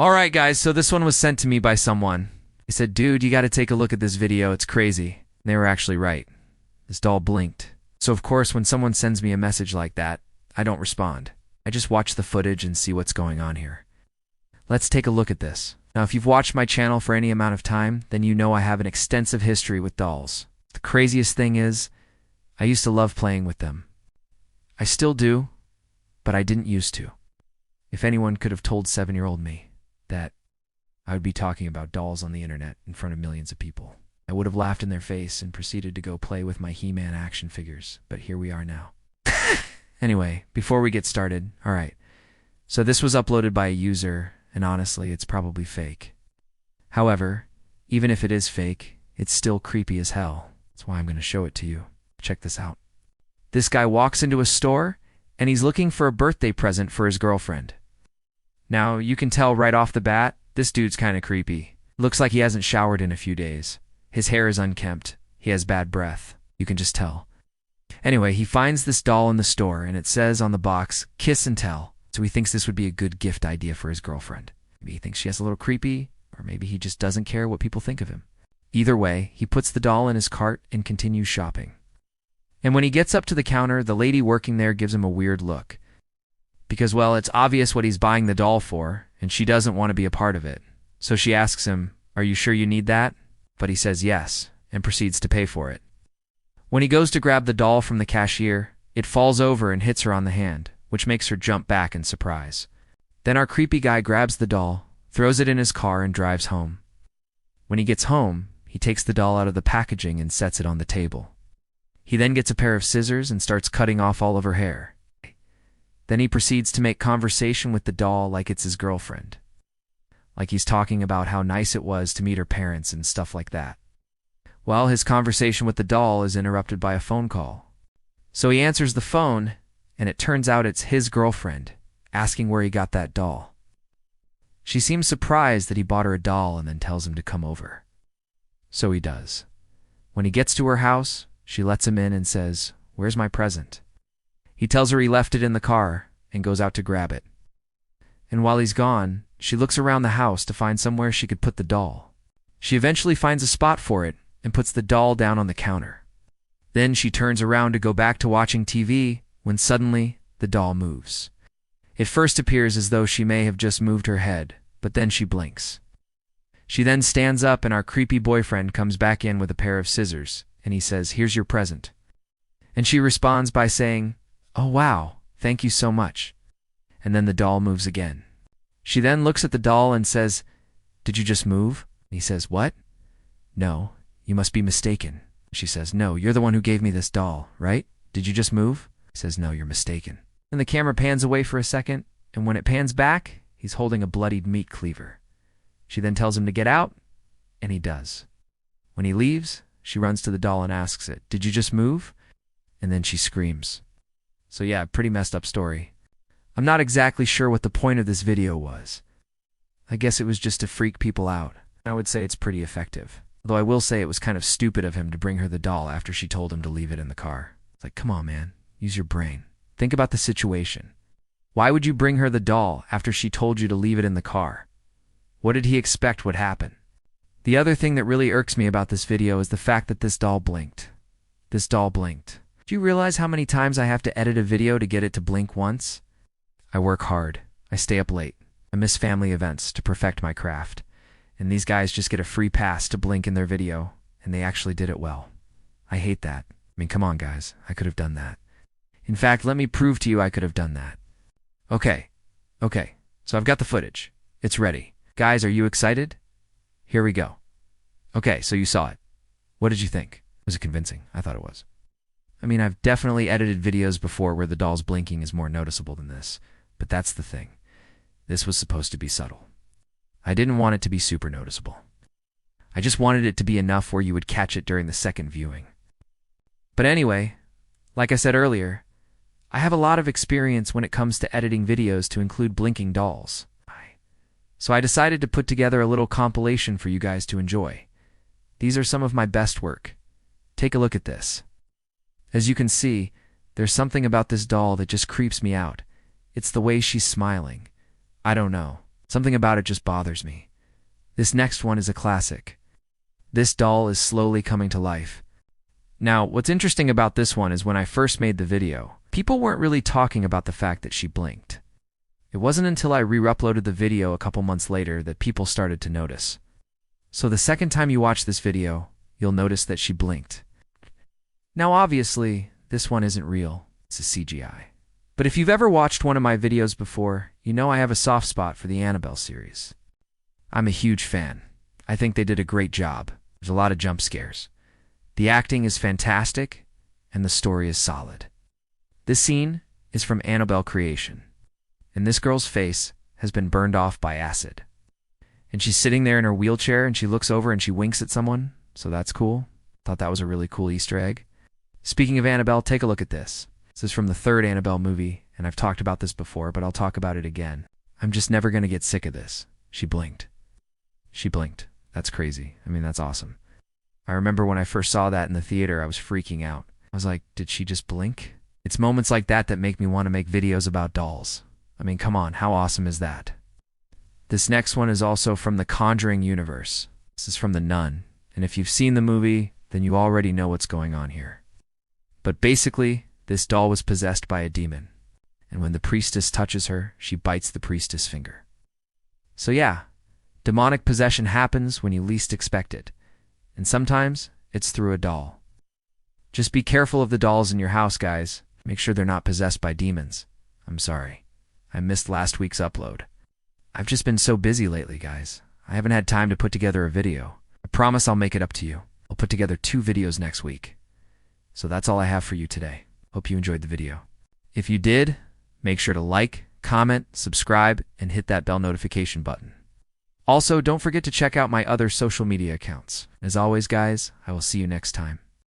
Alright guys, so this one was sent to me by someone. They said, dude, you gotta take a look at this video, it's crazy. And they were actually right. This doll blinked. So of course, when someone sends me a message like that, I don't respond. I just watch the footage and see what's going on here. Let's take a look at this. Now, if you've watched my channel for any amount of time, then you know I have an extensive history with dolls. The craziest thing is, I used to love playing with them. I still do, but I didn't used to. If anyone could have told 7-year-old me that I would be talking about dolls on the internet in front of millions of people, I would have laughed in their face and proceeded to go play with my He-Man action figures, but here we are now. Anyway, before we get started, alright, so this was uploaded by a user, and honestly, it's probably fake. However, even if it is fake, it's still creepy as hell. That's why I'm going to show it to you. Check this out. This guy walks into a store, and he's looking for a birthday present for his girlfriend. Now, you can tell right off the bat, this dude's kind of creepy. Looks like he hasn't showered in a few days. His hair is unkempt. He has bad breath. You can just tell. Anyway, he finds this doll in the store, and it says on the box, "Kiss and Tell." So he thinks this would be a good gift idea for his girlfriend. Maybe he thinks she has a little creepy, or maybe he just doesn't care what people think of him. Either way, he puts the doll in his cart and continues shopping. And when he gets up to the counter, the lady working there gives him a weird look. Because, well, it's obvious what he's buying the doll for, and she doesn't want to be a part of it. So she asks him, "Are you sure you need that?" But he says yes, and proceeds to pay for it. When he goes to grab the doll from the cashier, it falls over and hits her on the hand, which makes her jump back in surprise. Then our creepy guy grabs the doll, throws it in his car, and drives home. When he gets home, he takes the doll out of the packaging and sets it on the table. He then gets a pair of scissors and starts cutting off all of her hair. Then he proceeds to make conversation with the doll like it's his girlfriend. Like he's talking about how nice it was to meet her parents and stuff like that. Well, his conversation with the doll is interrupted by a phone call. So he answers the phone, and it turns out it's his girlfriend, asking where he got that doll. She seems surprised that he bought her a doll and then tells him to come over. So he does. When he gets to her house, she lets him in and says, "Where's my present?" He tells her he left it in the car and goes out to grab it. And while he's gone, she looks around the house to find somewhere she could put the doll. She eventually finds a spot for it and puts the doll down on the counter. Then she turns around to go back to watching TV when suddenly the doll moves. It first appears as though she may have just moved her head, but then she blinks. She then stands up and our creepy boyfriend comes back in with a pair of scissors and he says, "Here's your present." And she responds by saying, "Oh wow, thank you so much." And then the doll moves again. She then looks at the doll and says, "Did you just move?" And he says, "What?" "No, you must be mistaken." She says, "No, you're the one who gave me this doll, right? Did you just move?" He says, "No, you're mistaken." Then the camera pans away for a second, and when it pans back, he's holding a bloodied meat cleaver. She then tells him to get out, and he does. When he leaves, she runs to the doll and asks it, "Did you just move?" And then she screams. So yeah, pretty messed up story. I'm not exactly sure what the point of this video was. I guess it was just to freak people out. I would say it's pretty effective. Although I will say it was kind of stupid of him to bring her the doll after she told him to leave it in the car. It's like, come on, man. Use your brain. Think about the situation. Why would you bring her the doll after she told you to leave it in the car? What did he expect would happen? The other thing that really irks me about this video is the fact that this doll blinked. This doll blinked. Do you realize how many times I have to edit a video to get it to blink once? I work hard. I stay up late. I miss family events to perfect my craft. And these guys just get a free pass to blink in their video, and they actually did it well. I hate that. I mean, come on, guys. I could have done that. In fact, let me prove to you I could have done that. Okay. So I've got the footage. It's ready. Guys, are you excited? Here we go. Okay, so you saw it. What did you think? Was it convincing? I thought it was. I mean, I've definitely edited videos before where the doll's blinking is more noticeable than this, but that's the thing. This was supposed to be subtle. I didn't want it to be super noticeable. I just wanted it to be enough where you would catch it during the second viewing. But anyway, like I said earlier, I have a lot of experience when it comes to editing videos to include blinking dolls. So I decided to put together a little compilation for you guys to enjoy. These are some of my best work. Take a look at this. As you can see, there's something about this doll that just creeps me out. It's the way she's smiling. I don't know. Something about it just bothers me. This next one is a classic. This doll is slowly coming to life. Now, what's interesting about this one is when I first made the video, people weren't really talking about the fact that she blinked. It wasn't until I re-uploaded the video a couple months later that people started to notice. So the second time you watch this video, you'll notice that she blinked. Now obviously, this one isn't real, it's a CGI. But if you've ever watched one of my videos before, you know I have a soft spot for the Annabelle series. I'm a huge fan. I think they did a great job. There's a lot of jump scares. The acting is fantastic, and the story is solid. This scene is from Annabelle Creation, and this girl's face has been burned off by acid. And she's sitting there in her wheelchair, and she looks over and she winks at someone, so that's cool. Thought that was a really cool Easter egg. Speaking of Annabelle, take a look at this. This is from the third Annabelle movie, and I've talked about this before, but I'll talk about it again. I'm just never going to get sick of this. She blinked. She blinked. That's crazy. I mean, that's awesome. I remember when I first saw that in the theater, I was freaking out. I was like, did she just blink? It's moments like that that make me want to make videos about dolls. I mean, come on, how awesome is that? This next one is also from the Conjuring universe. This is from The Nun, and if you've seen the movie, then you already know what's going on here. But basically, this doll was possessed by a demon, and when the priestess touches her, she bites the priestess' finger. So yeah, demonic possession happens when you least expect it. And sometimes, it's through a doll. Just be careful of the dolls in your house, guys. Make sure they're not possessed by demons. I'm sorry. I missed last week's upload. I've just been so busy lately, guys. I haven't had time to put together a video. I promise I'll make it up to you. I'll put together 2 videos next week. So that's all I have for you today. Hope you enjoyed the video. If you did, make sure to like, comment, subscribe, and hit that bell notification button. Also, don't forget to check out my other social media accounts. As always, guys, I will see you next time.